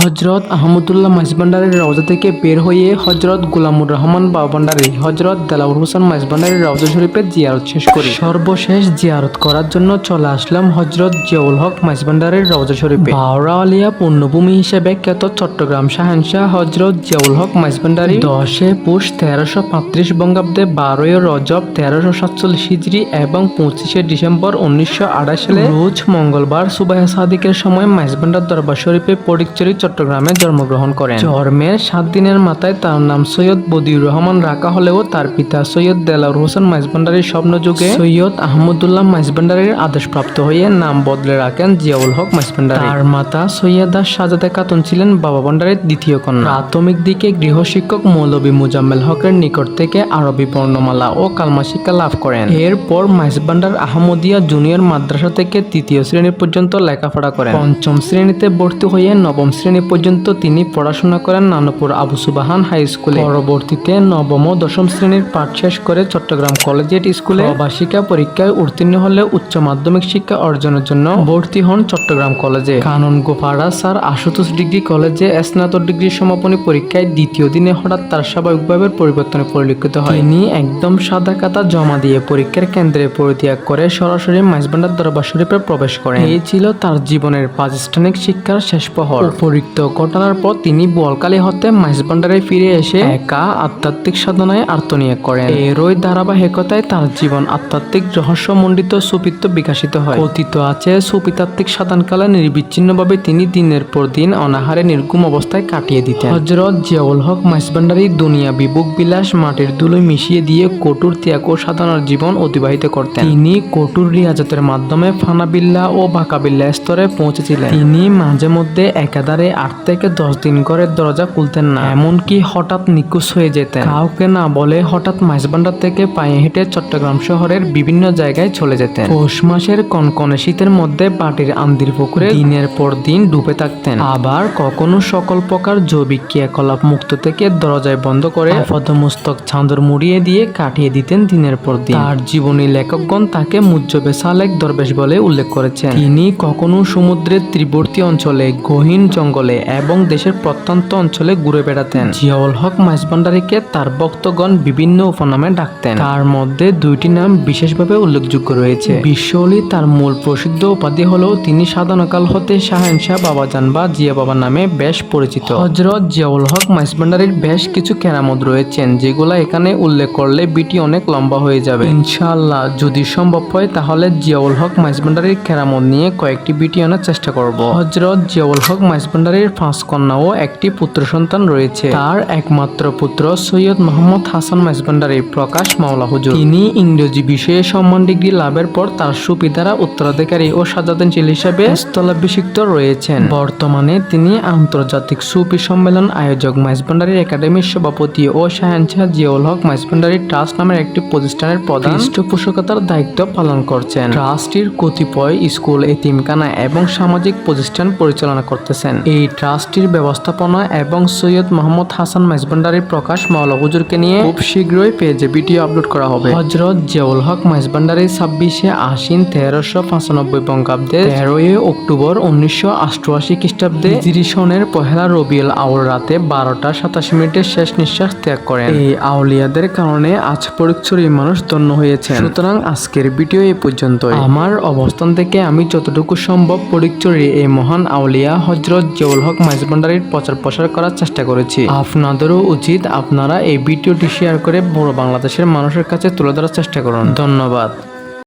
হজরত আহমদুল্লাহ মাইজভান্ডারীর রওজা থেকে বের হয়ে হজরত গোলামুর রহমান বাবাভান্ডারী, হজরত দেলাওয়ার হোসেন মাইজভান্ডারীর রওজা শরীফের জিয়ারত শেষ করি। সর্বশেষ জিয়ারত করার জন্য চলে আসলাম হজরত জিয়াউল হক মাইজভান্ডারীর রওজা শরীফে। বাওড়াওয়ালিয়া পুণ্যভূমি হিসেবে খ্যাত চট্টগ্রাম শাহেনশাহ হজরত জিয়াউল হক মাইজভান্ডারী 10 পুষ 1335 বঙ্গাব্দে, 12 রজব 1347 হিজরি এবং 25 ডিসেম্বর 1928 সালে রোজ মঙ্গলবার সুবাহে সাদিকের সময় মাইজভান্ডার দরবার শরীফে ফটিকছড়ি চট্টগ্রামে জন্মগ্রহণ করেন। জন্মের 7 দিনের মাথায় তার নাম সৈয়দ বদিউর রহমান রাখা হলেও তার পিতা সৈয়দ দেলাওয়ার হোসেন মাইজভান্ডারীর স্বপ্নযুগে সৈয়দ আহমদুল্লাহ মাইজভান্ডারীর আদেশপ্রাপ্ত হয়ে নাম বদলে রাখেন জিয়াউল হক মাইজভান্ডারী। তার মাতা সৈয়দা সাজাদা খাতুন ছিলেন বাবাভান্ডারীর দ্বিতীয় কন্যা। প্রাথমিক দিকে গৃহশিক্ষক মৌলভী মোজাম্মেল হকের নিকট থেকে আরবি বর্ণমালা ও কালমা শিক্ষা লাভ করেন। এরপর মাইজভান্ডার আহমদিয়া জুনিয়র মাদ্রাসা থেকে 3য় শ্রেণী পর্যন্ত লেখাপড়া করেন। 5ম শ্রেণীতে ভর্তি হয়ে 9ম শ্রেণী পর্যন্ত তিনি পড়াশোনা করেন নানুপুর আবু সুবাহান হাই স্কুলে। পরবর্তীতে 9ম ও 10ম শ্রেণীর পাঠ শেষ করে চট্টগ্রাম কলেজিয়েট স্কুলে প্রবাসিকা পরীক্ষায় উত্তীর্ণ হলে উচ্চ মাধ্যমিক শিক্ষা অর্জনের জন্য ভর্তি হন চট্টগ্রাম কলেজে। কাননগোপাড়া স্যার আশুতোষ ডিগ্রি কলেজে স্নাতক ডিগ্রি সমাপনী পরীক্ষায় 2য় দিনে হঠাৎ তার স্বাভাবিকভাবে পরিবর্তনে পরিলক্ষিত হয়। তিনি একদম সাদা খাতা জমা দিয়ে পরীক্ষার কেন্দ্রে পরিত্যাগ করে সরাসরি মাইজভান্ডার দরবার শরীফে প্রবেশ করেন। এই ছিল তার জীবনের প্রাতিষ্ঠানিক শিক্ষার শেষ প্রহর। উপরিক্ত ঘটনার পর তিনি বোয়ালখালী হতে মাইজভান্ডারে ফিরে এসে একা আধ্যাত্মিক সাধনায় আত্মনিয়োগ করেন। এরই ধারাবাহিকতায় তার জীবন আধ্যাত্মিক রহস্যমণ্ডিত সুফিত্ব বিকশিত হয়। কথিত আছে সুফিতাত্ত্বিক সাধনকালে নির্বিচ্ছিন্নভাবে তিনি দিনের পর দিন অনাহারে নির্গুম অবস্থায় কাটিয়ে দিতেন। হজরত জিয়াউল হক মাইজভান্ডারী দুনিয়া বিভোগ বিলাস মাটির ধুলোয় মিশিয়ে দিয়ে কঠোর ত্যাগ ও সাধনার জীবন অতিবাহিত করতেন। তিনি কঠোর রিয়াজতের মাধ্যমে ফানাবিল্লা ও বাকাবিল্লা স্তরে পৌঁছেছিলেন। তিনি মাঝে মধ্যে একাধারে 8 থেকে 10 দিন ঘরের দরজা খুলতেন না, এমনকি হঠাৎ নিখোঁজ হয়ে যেতেন। কাউকে না বলে হঠাৎ মাইজভান্ডার থেকে পায়ে হেঁটে চট্টগ্রাম শহরের বিভিন্ন জায়গায় চলে যেতেন। পৌষ মাসের কনকনে শীতের মধ্যে বাটির আন্দির পুকুরে দিনের পর দিন ডুবে থাকতেন। আবার কখনো সকল প্রকার জৈবিক ক্রিয়াকলাপ মুক্ত থেকে দরজায় বন্ধ করে আপাদমস্তক চাদর মুড়িয়ে দিয়ে কাটিয়ে দিতেন দিনের পর দিন। তার জীবনী লেখকগণ তাকে মুজ্জবে সালেক দরবেশ বলে উল্লেখ করেছেন। তিনি কখনো সমুদ্রের তীরবর্তী অঞ্চলে, গহীন জঙ্গলে এবং দেশের প্রত্যন্ত অঞ্চলে ঘুরে বেড়াতেন। জিয়াউল হক মাইজভান্ডারীকে তার ভক্তগণ বিভিন্ন উপনামে ডাকতেন। তার মধ্যে 2টি নাম বিশেষভাবে উল্লেখযোগ্য রয়েছে। বিশ্বলি তার মূল প্রসিদ্ধ উপাধি হলেও তিনি সাধনাকাল হতে শাহেনশাহ বাবাজান বা জিয়া বাবা নামে বেশ পরিচিত। হজরত জিয়াউল হক মাইজভান্ডারীর বেশ কিছু কেরামত রয়েছেন, যেগুলা এখানে উল্লেখ করলে বিটি অনেক লম্বা হয়ে যাবে। ইনশাআল্লাহ যদি সম্ভব হয় তাহলে জিয়াউল হক মাইজভান্ডারীর কেরামত নিয়ে কয়েকটি বিটি আনার চেষ্টা করব। হজরত জিয়াউল হক মাইজভান্ডারীর 5 কন্যা ও একটি পুত্র সন্তান রয়েছে। তার একমাত্র পুত্র সৈয়দ মোহাম্মদ হাসান মাইজভান্ডারী প্রকাশ মাওলা হুজুর। তিনি ইংরেজি বিষয়ে সম্মান ডিগ্রি লাভের পর তার সুপিতারা উত্তরাধিকারী ও সাজাদানশীল হিসেবে স্থলাভিষিক্ত রয়েছেন। বর্তমানে তিনি আন্তর্জাতিক সুফি সম্মেলন আয়োজক মাইজভান্ডারী একাডেমির সভাপতি ও শাহেনশাহ জিয়াউল হক মাইজভান্ডারী ট্রাস্ট নামের একটি প্রতিষ্ঠানের প্রধান পৃষ্ঠপোষকতার দায়িত্ব পালন করছেন। ট্রাস্টটির কতিপয় স্কুল, এতিমখানা এবং সামাজিক প্রতিষ্ঠান পরিচালনা করতেছেন। এই ট্রাস্টটির ব্যবস্থাপনা এবং সৈয়দ মোহাম্মদ হাসান মাইজভান্ডারীর প্রকাশ মাওলা হুজুরকে নিয়ে খুব শীঘ্রই পেজে ভিডিও আপলোড করা হবে। হজরত জিয়াউল হক মাইজভান্ডারী 26 আশ্বিন 1395 বঙ্গাব্দে 13 অক্টোবর 1988 খ্রিস্টাব্দে হিজরি সনের 1 রবিউল আউয়াল রাতে 12টা 27 মিনিটে শেষ নিঃশ্বাস ত্যাগ করেন। এই আউলিয়াদের কারণে আজ ফটিকছড়ির মানুষ ধন্য হয়েছেন। সুতরাং আজকের ভিডিও এই পর্যন্তই। আমার অবস্থান থেকে আমি যতটুকু সম্ভব ফটিকছড়ির এই মহান আউলিয়া হজরত জিয়াউল হক মাইজভান্ডারীর প্রচার প্রসার করার চেষ্টা করেছি। আপনাদেরও উচিত আপনারা এই ভিডিওটি শেয়ার করে পুরো বাংলাদেশের মানুষের কাছে তুলে ধরার চেষ্টা করুন। ধন্যবাদ।